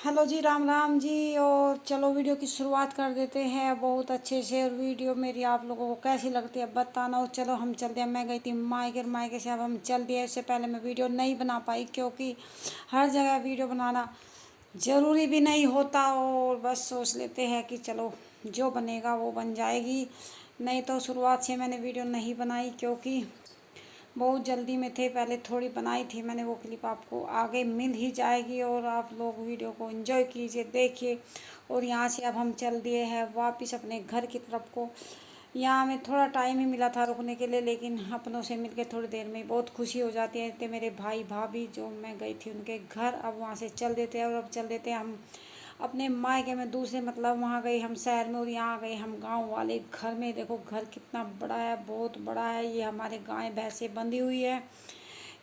Hello जी, राम राम जी। और चलो video की शुरुआत कर देते हैं बहुत अच्छे से। और वीडियो मेरी आप लोगों को कैसी लगती है बताना। और चलो हम चलते हैं। मैं गई थी मायके से, अब हम चल दिए। इससे पहले मैं वीडियो नहीं बना पाई क्योंकि हर जगह वीडियो बनाना ज़रूरी भी नहीं होता। और बस सोच लेते हैं कि चलो जो बनेगा वो बन जाएगी। नहीं तो शुरुआत से मैंने वीडियो नहीं बनाई क्योंकि बहुत जल्दी में थे। पहले थोड़ी बनाई थी मैंने, वो क्लिप आपको आगे मिल ही जाएगी। और आप लोग वीडियो को एंजॉय कीजिए, देखिए। और यहाँ से अब हम चल दिए हैं वापस अपने घर की तरफ को। यहाँ हमें थोड़ा टाइम ही मिला था रुकने के लिए, लेकिन अपनों से मिलके थोड़ी देर में बहुत खुशी हो जाती है। तो मेरे भाई भाभी जो मैं गई थी उनके घर, अब वहाँ से चल देते हैं। और अब चल देते हैं हम अपने मायके में, दूसरे मतलब वहाँ गए हम शहर में। और यहाँ गए हम गांव वाले घर में। देखो घर कितना बड़ा है, बहुत बड़ा है। ये हमारे गाय भैंसें बंधी हुई है।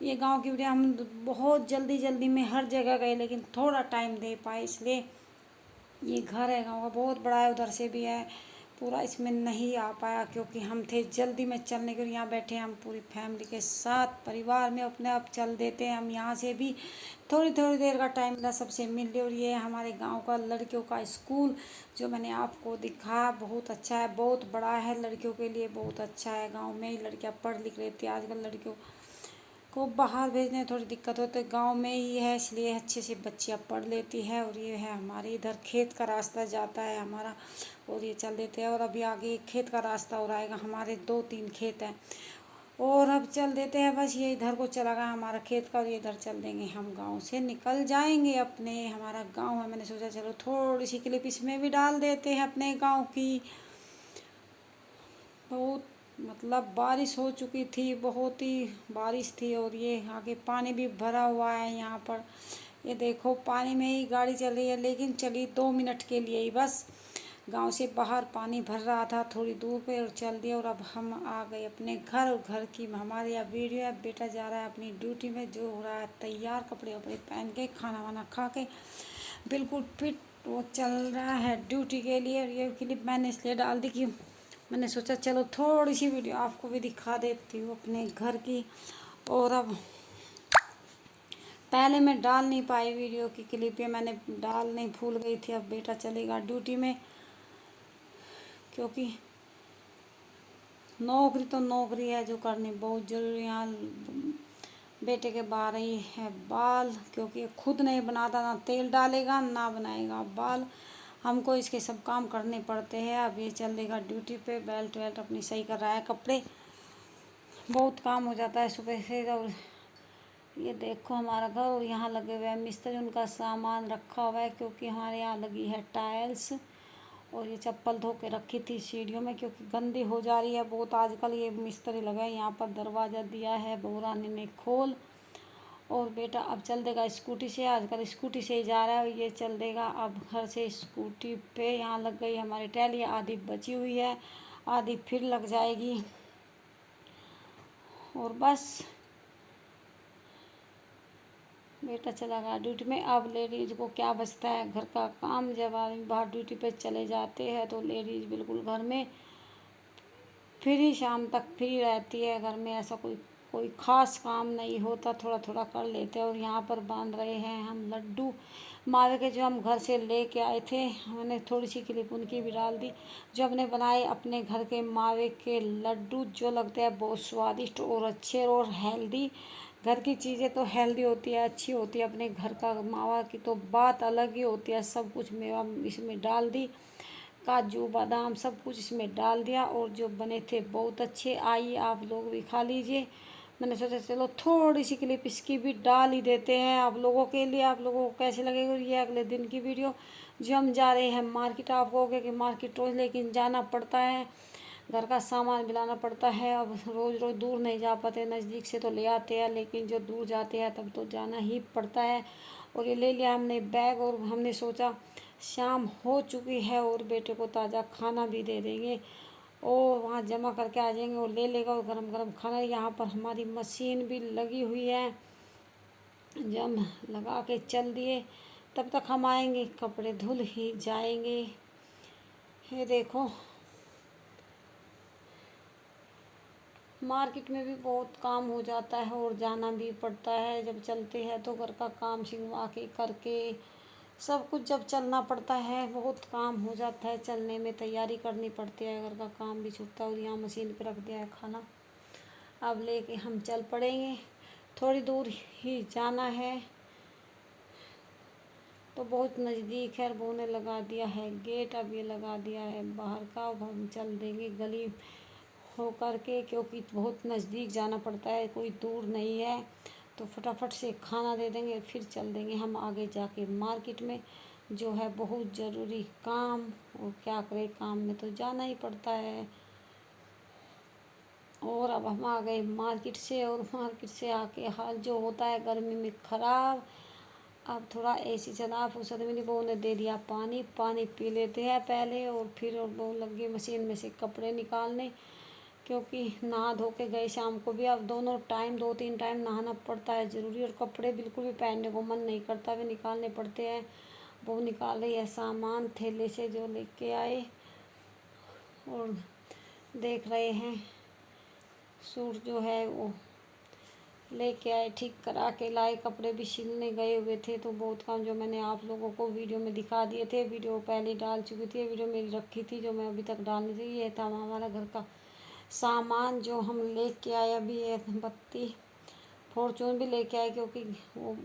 ये गांव की वीडियो हम बहुत जल्दी जल्दी में हर जगह गए, लेकिन थोड़ा टाइम दे पाए, इसलिए ये घर है गांव का, बहुत बड़ा है। उधर से भी है, पूरा इसमें नहीं आ पाया क्योंकि हम थे जल्दी में चलने के लिए। यहाँ बैठे हम पूरी फैमिली के साथ परिवार में, अपने आप चल देते हैं हम। यहाँ से भी थोड़ी थोड़ी देर का टाइम मिला सबसे मिल लिया। और ये हमारे गांव का लड़कियों का स्कूल जो मैंने आपको दिखाया, बहुत अच्छा है, बहुत बड़ा है। लड़कियों के लिए बहुत अच्छा है। गाँव में ही लड़कियाँ पढ़ लिख रही थी। आजकल लड़कियों को बाहर भेजने थोड़ी दिक्कत होती है, गांव में ही है इसलिए अच्छे से बच्चियाँ पढ़ लेती है। और ये है हमारे इधर खेत का रास्ता जाता है हमारा, और ये चल देते हैं। और अभी आगे खेत का रास्ता और आएगा, हमारे 2-3 खेत हैं। और अब चल देते हैं, बस ये इधर को चला गया हमारा खेत का। और ये इधर चल देंगे हम, गांव से निकल जाएंगे अपने। हमारा गांव है, मैंने सोचा चलो थोड़ी सी क्लिप इसमें भी डाल देते हैं अपने गांव की। बहुत मतलब बारिश हो चुकी थी, बहुत ही बारिश थी। और ये आगे पानी भी भरा हुआ है यहाँ पर। ये देखो पानी में ही गाड़ी चल रही है, लेकिन चली 2 मिनट के लिए ही बस। गांव से बाहर पानी भर रहा था थोड़ी दूर पे, और चल दिया। और अब हम आ गए अपने घर। और घर की हमारे यहाँ वीडियो है। बेटा जा रहा है अपनी ड्यूटी में, जो हो रहा है तैयार, कपड़े वपड़े पहन के, खाना वाना खा के बिल्कुल फिट वो चल रहा है ड्यूटी के लिए। और ये क्लिप मैंने इसलिए डाल दी कि मैंने सोचा चलो थोड़ी सी वीडियो आपको भी दिखा देती हूँ अपने घर की। और अब पहले मैं डाल नहीं पाई वीडियो की क्लिप, ये मैंने डालने भूल गई थी। अब बेटा चलेगा ड्यूटी में, क्योंकि नौकरी तो नौकरी है जो करनी बहुत ज़रूरी है। यहाँ बेटे के बाल रही है बाल, क्योंकि खुद नहीं बनाता, ना तेल डालेगा ना बनाएगा बाल, हमको इसके सब काम करने पड़ते हैं। अब ये चल देगा ड्यूटी पे, बेल्ट वेल्ट अपनी सही कर रहा है, कपड़े, बहुत काम हो जाता है सुबह से। और ये देखो हमारा घर, और यहाँ लगे हुए हैं मिस्त्री, उनका सामान रखा हुआ है क्योंकि हमारे यहाँ लगी है टाइल्स। और ये चप्पल धो के रखी थी सीढ़ियों में क्योंकि गंदी हो जा रही है बहुत आजकल। ये मिस्त्री लगा है यहाँ पर, दरवाज़ा दिया है बहू रानी ने खोल। और बेटा अब चल देगा स्कूटी से, आजकल स्कूटी से ही जा रहा है। और ये चल देगा अब घर से स्कूटी पे। यहाँ लग गई हमारी टैली, आधी बची हुई है, आधी फिर लग जाएगी। और बस बेटा चला गया ड्यूटी में। अब लेडीज़ को क्या बचता है घर का काम, जब आदमी बाहर ड्यूटी पे चले जाते हैं तो लेडीज़ बिल्कुल घर में फ्री, शाम तक फ्री रहती है। घर में ऐसा कोई कोई ख़ास काम नहीं होता, थोड़ा थोड़ा कर लेते हैं। और यहाँ पर बांध रहे हैं हम लड्डू मावे के, जो हम घर से लेके आए थे। मैंने थोड़ी सी क्लिप उनकी भी डाल दी, जो हमने बनाए अपने घर के मावे के लड्डू, जो लगते हैं बहुत स्वादिष्ट और अच्छे और हेल्दी। घर की चीज़ें तो हेल्दी होती है, अच्छी होती है। अपने घर का मावा की तो बात अलग ही होती है। सब कुछ मेवा इसमें डाल दी, काजू बादाम सब कुछ इसमें डाल दिया, और जो बने थे बहुत अच्छे। आइए आप लोग भी खा लीजिए। मैंने सोचा चलो थोड़ी सी क्लिप इसकी भी डाल ही देते हैं आप लोगों के लिए, आप लोगों को कैसे लगेगी। और ये अगले दिन की वीडियो, जो हम जा रहे हैं मार्केट। आप कहोगे कि मार्केट रोज़, लेकिन जाना पड़ता है, घर का सामान भी लाना पड़ता है। अब रोज़ रोज़ दूर नहीं जा पाते, नज़दीक से तो ले आते हैं, लेकिन जो दूर जाते हैं तब तो जाना ही पड़ता है। और ये ले लिया हमने बैग, और हमने सोचा शाम हो चुकी है और बेटे को ताज़ा खाना भी दे देंगे, और वहाँ जमा करके आ जाएंगे, और ले लेगा और गरम गरम खाना। यहाँ पर हमारी मशीन भी लगी हुई है, जब हम लगा के चल दिए तब तक हम आएंगे कपड़े धुल ही जाएंगे। ये देखो मार्केट में भी बहुत काम हो जाता है और जाना भी पड़ता है। जब चलते हैं तो घर का काम सिंगवा के करके सब कुछ जब चलना पड़ता है बहुत काम हो जाता है, चलने में तैयारी करनी पड़ती है, घर का काम भी छूटता है। और यहाँ मशीन पे रख दिया है खाना, अब लेके हम चल पड़ेंगे। थोड़ी दूर ही जाना है तो बहुत नज़दीक है। बहू ने लगा दिया है गेट, अब ये लगा दिया है बाहर का। अब हम चल देंगे गली हो कर के, क्योंकि बहुत नज़दीक जाना पड़ता है, कोई दूर नहीं है। तो फटाफट से खाना दे देंगे, फिर चल देंगे हम आगे जाके मार्केट में, जो है बहुत ज़रूरी काम। और क्या करें, काम में तो जाना ही पड़ता है। और अब हम आ गए मार्केट से, और मार्केट से आके हाल जो होता है गर्मी में ख़राब। अब थोड़ा एसी चला, फुर्सत मिली, बहू ने दे दिया पानी। पानी पी लेते हैं पहले, और फिर और बहू लग गई मशीन में से कपड़े निकालने, क्योंकि नहा धो के गए शाम को भी। अब दोनों टाइम 2-3 टाइम नहाना पड़ता है ज़रूरी, और कपड़े बिल्कुल भी पहनने को मन नहीं करता, वे निकालने पड़ते हैं। बहू निकाल रही है सामान थैले से जो लेके आए, और देख रहे हैं सूट जो है वो लेके आए, ठीक करा के लाए। कपड़े भी सिलने गए हुए थे, तो बहुत काम जो मैंने आप लोगों को वीडियो में दिखा दिए थे। वीडियो पहले डाल चुकी थी, वीडियो मेरी रखी थी जो मैं अभी तक डालनी थी। ये था हमारा घर का सामान जो हम लेके आए अभी। ये बत्ती फॉर्चून भी लेके आए, क्योंकि वो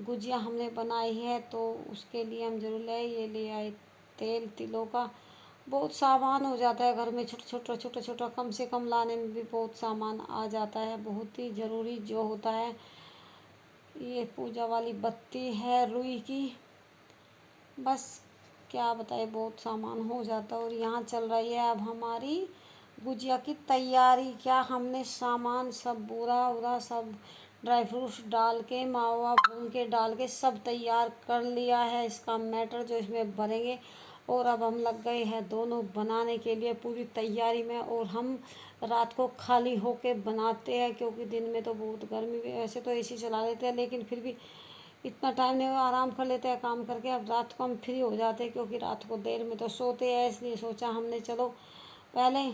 गुजिया हमने बनाई है तो उसके लिए हम जरूर ले। ये ले आए तेल तिलों का। बहुत सामान हो जाता है घर में, छोटा छोटा कम से कम लाने में भी बहुत सामान आ जाता है, बहुत ही ज़रूरी जो होता है। ये पूजा वाली बत्ती है रुई की, बस क्या बताए, बहुत सामान हो जाता है। और यहाँ चल रही है अब हमारी गुजिया की तैयारी। क्या हमने सामान सब बूरा वूरा सब ड्राई फ्रूट्स डाल के, मावा भून के डाल के सब तैयार कर लिया है, इसका मैटर जो इसमें भरेंगे। और अब हम लग गए हैं दोनों बनाने के लिए पूरी तैयारी में। और हम रात को खाली होके बनाते हैं, क्योंकि दिन में तो बहुत गर्मी में, वैसे तो एसी चला लेते हैं लेकिन फिर भी इतना टाइम नहीं हुआ, आराम कर लेते हैं काम करके। अब रात को हम फ्री हो जाते हैं, क्योंकि रात को देर में तो सोते हैं, इसलिए सोचा हमने चलो पहले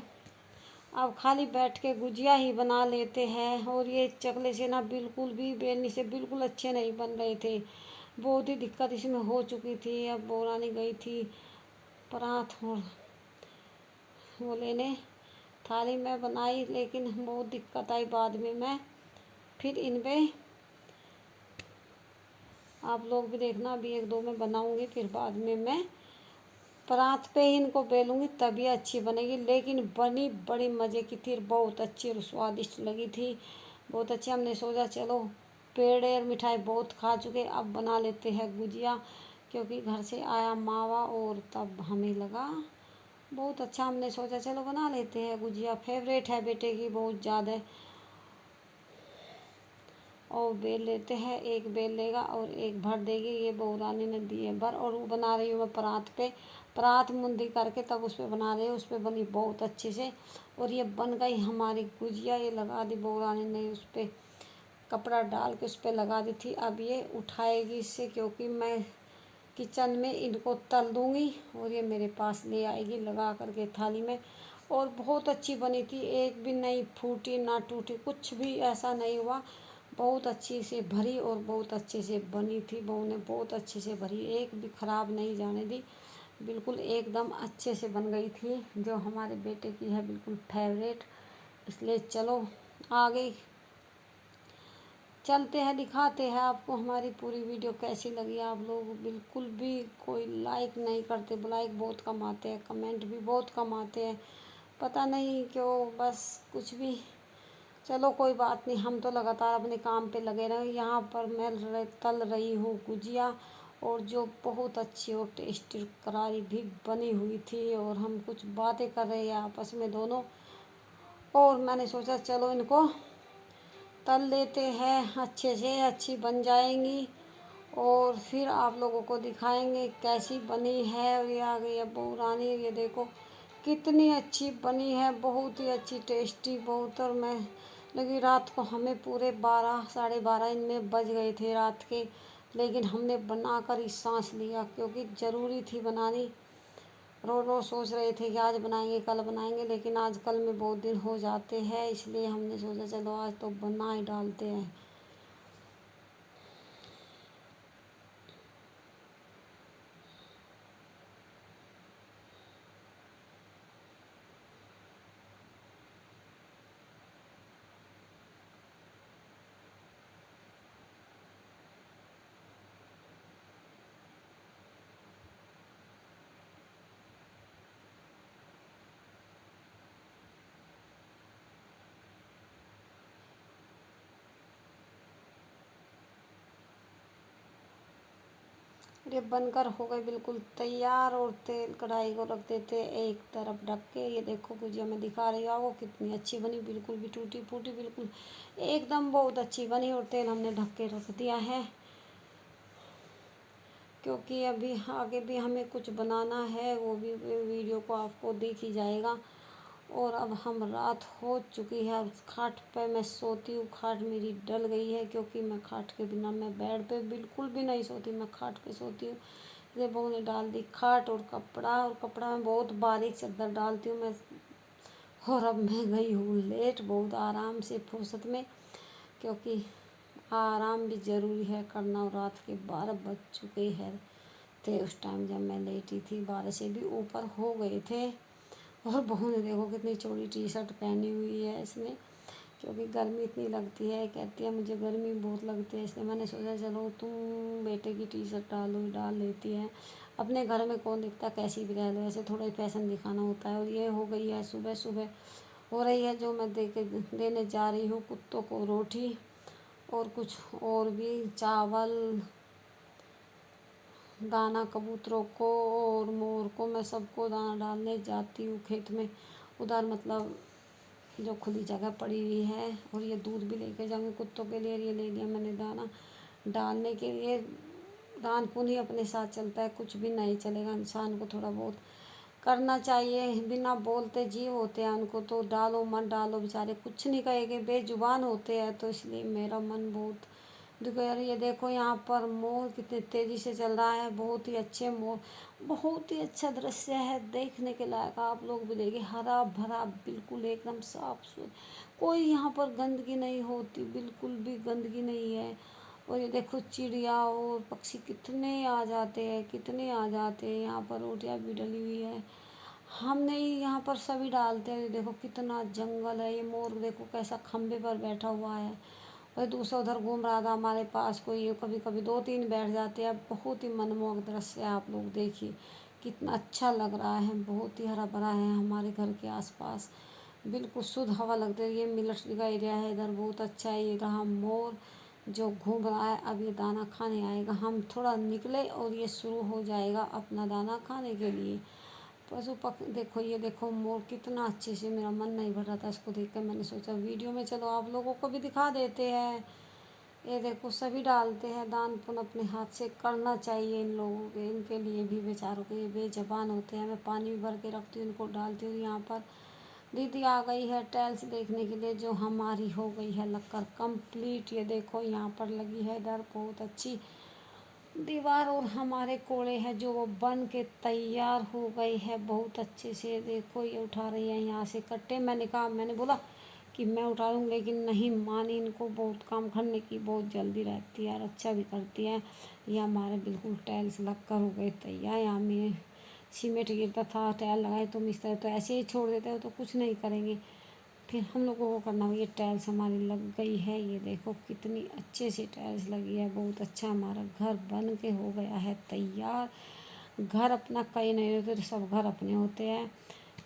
अब खाली बैठ के गुजिया ही बना लेते हैं। और ये चकले से ना बिल्कुल भी बेलनी से बिल्कुल अच्छे नहीं बन रहे थे, बहुत ही दिक्कत इसमें हो चुकी थी। अब बोरानी गई थी परात और वो लेने, थाली में बनाई, लेकिन बहुत दिक्कत आई बाद में। मैं फिर इनमें आप लोग भी देखना, अभी 1-2 में बनाऊंगी, फिर बाद में मैं परात पे ही इनको बेलूँगी, तभी अच्छी बनेगी। लेकिन बनी बड़ी मज़े की थी, बहुत अच्छी और स्वादिष्ट लगी थी, बहुत अच्छी। हमने सोचा चलो पेड़े और मिठाई बहुत खा चुके, अब बना लेते हैं गुजिया, क्योंकि घर से आया मावा। और तब हमें लगा बहुत अच्छा, हमने सोचा चलो बना लेते हैं गुजिया, फेवरेट है बेटे की बहुत ज़्यादा। और बेल लेते हैं, एक बेल लेगा और एक भर देगी। ये बहू रानी ने दिए भर, और वो बना रही हूँ मैं परात पे, परात मुंदी करके तब उस पर बना रही हूँ। उस पर बनी बहुत अच्छे से, और ये बन गई हमारी गुजिया। ये लगा दी बहू रानी ने, उस पर कपड़ा डाल के उस पर लगा दी थी। अब ये उठाएगी इससे, क्योंकि मैं किचन में इनको तल दूँगी, और ये मेरे पास ले आएगी लगा करके थाली में। और बहुत अच्छी बनी थी, एक भी नहीं फूटी ना टूटी, कुछ भी ऐसा नहीं हुआ, बहुत अच्छी से भरी और बहुत अच्छे से बनी थी। बहू ने बहुत अच्छे से भरी, एक भी ख़राब नहीं जाने दी, बिल्कुल एकदम अच्छे से बन गई थी, जो हमारे बेटे की है बिल्कुल फेवरेट। इसलिए चलो आगे चलते हैं, दिखाते हैं आपको हमारी पूरी वीडियो कैसी लगी। आप लोग बिल्कुल भी कोई लाइक नहीं करते, लाइक बहुत कम आते हैं, कमेंट भी बहुत कम आते हैं, पता नहीं क्यों, बस कुछ भी। चलो कोई बात नहीं, हम तो लगातार अपने काम पे लगे रहे। यहाँ पर मैं तल रही हूँ गुजिया, और जो बहुत अच्छी और टेस्टी करारी भी बनी हुई थी। और हम कुछ बातें कर रहे हैं आपस में दोनों, और मैंने सोचा चलो इनको तल लेते हैं अच्छे से, अच्छी बन जाएंगी और फिर आप लोगों को दिखाएंगे कैसी बनी है। और ये आ गई है बहू रानी, ये देखो कितनी अच्छी बनी है, बहुत ही अच्छी टेस्टी बहुत। और मैं लगी रात को, हमें पूरे 12 साढ़े 12 इनमें बज गए थे रात के, लेकिन हमने बना कर ही सांस लिया, क्योंकि ज़रूरी थी बनानी। रोज़ रोज़ सोच रहे थे कि आज बनाएंगे, लेकिन आज कल में बहुत दिन हो जाते हैं, इसलिए हमने सोचा चलो आज तो बना ही डालते हैं। ये बनकर हो गए बिल्कुल तैयार। और तेल कढ़ाई को रख देते एक तरफ ढक के। ये देखो गुजिया मैं दिखा रही हूँ आपको कितनी अच्छी बनी, बिल्कुल भी टूटी फूटी बिल्कुल एकदम बहुत अच्छी बनी। और तेल हमने ढक के रख दिया है क्योंकि अभी आगे भी हमें कुछ बनाना है, वो भी वीडियो को आपको दिख ही जाएगा। और अब हम रात हो चुकी है, अब खाट पे मैं सोती हूँ। खाट मेरी डल गई है क्योंकि मैं खाट के बिना मैं बेड पे बिल्कुल भी नहीं सोती, मैं खाट पे सोती हूँ। ये बहू ने डाल दी खाट और कपड़ा, और कपड़ा में बहुत बारीक चादर डालती हूँ मैं। और अब मैं गई हूँ लेट बहुत आराम से फुर्सत में, क्योंकि आराम भी ज़रूरी है करना। और रात के 12 बज चुके हैं थे उस टाइम जब मैं लेटी थी, 12 से भी ऊपर हो गए थे। और बहू ने देखो कितनी चौड़ी टी शर्ट पहनी हुई है इसने, क्योंकि गर्मी इतनी लगती है, कहती है मुझे गर्मी बहुत लगती है। इसलिए मैंने सोचा चलो तुम बेटे की टी शर्ट डाल लेती है। अपने घर में कौन दिखता, कैसी भी रह लो, ऐसे थोड़ा ही फैशन दिखाना होता है। और ये हो गई है सुबह सुबह हो रही है जो मैं देने जा रही हूँ कुत्तों को रोटी और कुछ और भी चावल दाना कबूतरों को और मोर को, मैं सबको दाना डालने जाती हूँ खेत में उधर, मतलब जो खुली जगह पड़ी हुई है। और ये दूध भी लेके जाऊँगी कुत्तों के लिए। ये ले लिया मैंने दाना डालने के लिए। दान पुण्य ही अपने साथ चलता है, कुछ भी नहीं चलेगा। इंसान को थोड़ा बहुत करना चाहिए, बिना बोलते जीव होते हैं, उनको तो डालो मत डालो, बेचारे कुछ नहीं कहेंगे, बेजुबान होते हैं। तो इसलिए मेरा मन बहुत देखो यार, ये देखो यहाँ पर मोर कितने तेज़ी से चल रहा है, बहुत ही अच्छे मोर, बहुत ही अच्छा दृश्य है देखने के लायक। आप लोग भी देखिए, हरा भरा बिल्कुल एकदम साफ सुथरा, कोई यहाँ पर गंदगी नहीं होती, बिल्कुल भी गंदगी नहीं है। और ये देखो चिड़िया और पक्षी कितने आ जाते हैं, कितने आ जाते हैं। यहाँ पर रोटियाँ भी डली हुई है, हम नहीं यहाँ पर सभी डालते हैं। देखो कितना जंगल है। ये मोर देखो कैसा खंबे पर बैठा हुआ है, और दूसरा उधर घूम रहा था हमारे पास कोई, कभी कभी 2-3 बैठ जाते हैं। बहुत ही मनमोहक दृश्य है, आप लोग देखिए कितना अच्छा लग रहा है। बहुत ही हरा भरा है हमारे घर के आसपास, बिल्कुल शुद्ध हवा लगती है। ये मिलिट्री का एरिया है इधर, बहुत अच्छा है। ये रहा मोर जो घूम रहा है, अब ये दाना खाने आएगा। हम थोड़ा निकले और ये शुरू हो जाएगा अपना दाना खाने के लिए। पशु देखो, ये देखो मोर कितना अच्छे से, मेरा मन नहीं भर रहा था इसको देख कर, मैंने सोचा वीडियो में चलो आप लोगों को भी दिखा देते हैं। ये देखो सभी डालते हैं दान पुण्य, अपने हाथ से करना चाहिए इन लोगों के, इनके लिए भी बेचारों के, ये बेज़बान होते हैं। मैं पानी भी भर के रखती हूँ, इनको डालती हूँ। यहाँ पर दीदी आ गई है टाइल्स देखने के लिए, जो हमारी हो गई है लगकर कंप्लीट। ये देखो यहाँ पर लगी है इधर बहुत अच्छी दीवार, और हमारे कोड़े हैं जो वो बन के तैयार हो गई है बहुत अच्छे से। देखो ये उठा रही है यहाँ से कट्टे, मैंने बोला कि मैं उठा लूँगी, लेकिन नहीं मानी। इनको बहुत काम करने की बहुत जल्दी रहती है और अच्छा भी करती है। ये हमारे बिल्कुल टाइल्स लग कर हो गए तैयार। यहाँ में सीमेंट गिरता था, टाइल लगाए तो मिस्त्री तो ऐसे ही छोड़ देते हो, तो कुछ नहीं करेंगे, फिर हम लोगों को करना होगा। ये टाइल्स हमारी लग गई है, ये देखो कितनी अच्छे से टाइल्स लगी है। बहुत अच्छा हमारा घर बन के हो गया है तैयार। घर अपना कहीं नहीं होते, तो सब घर अपने होते हैं,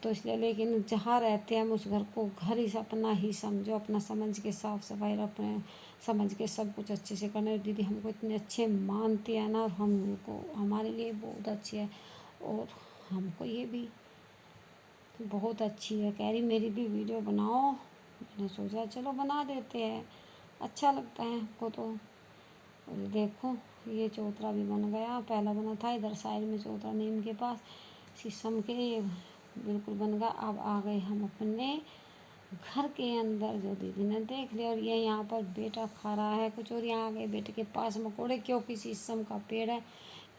तो इसलिए, लेकिन जहाँ रहते हैं हम उस घर को घर ही अपना ही समझो, अपना समझ के साफ़ सफाई अपने समझ के सब कुछ अच्छे से करना। दीदी हमको इतने अच्छे मानती है ना, और हम उनको हमारे लिए बहुत अच्छी है। और हमको ये भी बहुत अच्छी है, कह रही मेरी भी वीडियो बनाओ। मैंने सोचा चलो बना देते हैं, अच्छा लगता है हमको तो। और ये देखो ये चौतरा भी बन गया, पहला बना था इधर साइड में चौतरा नीम के पास शीशम के, ये बिल्कुल बन गया। अब आ गए हम अपने घर के अंदर, जो दीदी ने देख लिया। और ये यहाँ पर बेटा खा रहा है कुछ, और यहाँ आ गए बेटे के पास मकोड़े, क्योंकि शीशम का पेड़ है।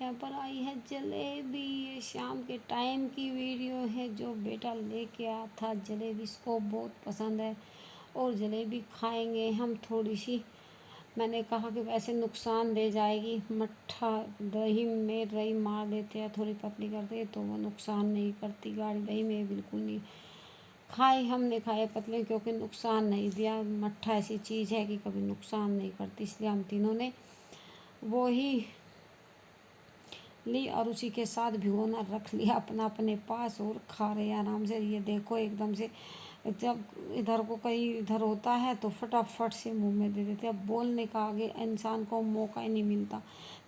यहाँ पर आई है जलेबी, ये शाम के टाइम की वीडियो है, जो बेटा लेके आया था जलेबी, इसको बहुत पसंद है। और जलेबी खाएंगे हम थोड़ी सी, मैंने कहा कि वैसे नुकसान दे जाएगी, मट्ठा दही में रई मार देते हैं, थोड़ी पतली करते हैं, तो वो नुकसान नहीं करती। गाढ़ी दही में बिल्कुल नहीं खाए, हमने खाए पतले, क्योंकि नुकसान नहीं दिया। मट्ठा ऐसी चीज़ है कि कभी नुकसान नहीं करती, इसलिए हम तीनों ने वो ही ली और उसी के साथ भिगोना रख लिया अपना अपने पास, और खा रहे हैं आराम से। ये देखो एकदम से, जब इधर को कहीं इधर होता है तो फटाफट से मुंह में दे देते हैं। अब बोलने का आगे इंसान को मौका ही नहीं मिलता,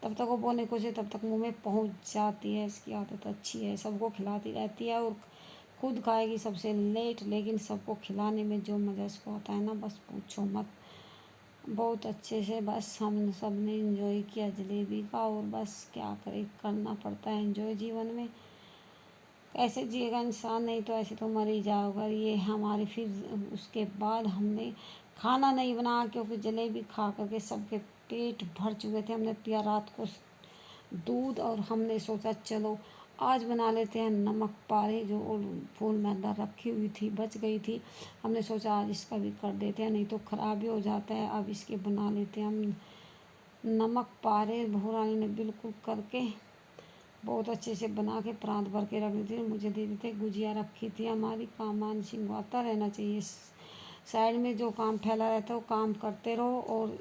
तब तक वो बोलने को से तब तक मुंह में पहुंच जाती है। इसकी आदत अच्छी है, सबको खिलाती रहती है और खुद खाएगी सबसे लेट, लेकिन सबको खिलाने में जो मज़ा इसको आता है ना, बस पूछो मत। बहुत अच्छे से बस हम सब ने एंजॉय किया जलेबी का। और बस क्या करें, करना पड़ता है एंजॉय जीवन में। ऐसे जिएगा इंसान, नहीं तो ऐसे तो मर ही जाओगा। ये हमारे फिर उसके बाद हमने खाना नहीं बनाया, क्योंकि जलेबी खा करके सबके पेट भर चुके थे। हमने पिया रात को दूध, और हमने सोचा चलो आज बना लेते हैं नमक पारे, जो फूल में अंदर रखी हुई थी, बच गई थी। हमने सोचा आज इसका भी कर देते हैं, नहीं तो ख़राब भी हो जाता है। अब इसके बना लेते हैं हम नमक पारे। भूरानी ने बिल्कुल करके बहुत अच्छे से बना के प्रांत भर के रख दी थी, मुझे दे देते। गुजिया रखी थी हमारी। काम सिंगवाता रहना चाहिए, साइड में जो काम फैला रहता है वो काम करते रहो और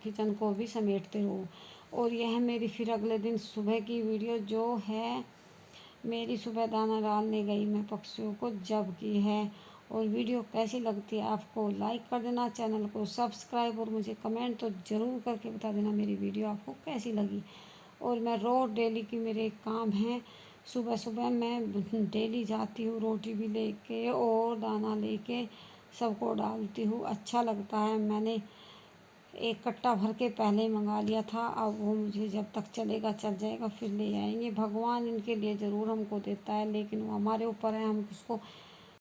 किचन को भी समेटते रहो। और यह है मेरी फिर अगले दिन सुबह की वीडियो, जो है मेरी सुबह दाना डालने गई मैं पक्षियों को जब की है। और वीडियो कैसी लगती है आपको लाइक कर देना, चैनल को सब्सक्राइब, और मुझे कमेंट तो ज़रूर करके बता देना मेरी वीडियो आपको कैसी लगी। और मैं रोज़ डेली की मेरे काम हैं, सुबह सुबह मैं डेली जाती हूँ रोटी भी लेके और दाना लेके सबको डालती हूँ। अच्छा लगता है। मैंने एक कट्टा भर के पहले ही मंगा लिया था, अब वो मुझे जब तक चलेगा चल जाएगा, फिर ले आएंगे। भगवान इनके लिए ज़रूर हमको देता है, लेकिन वो हमारे ऊपर है हम उसको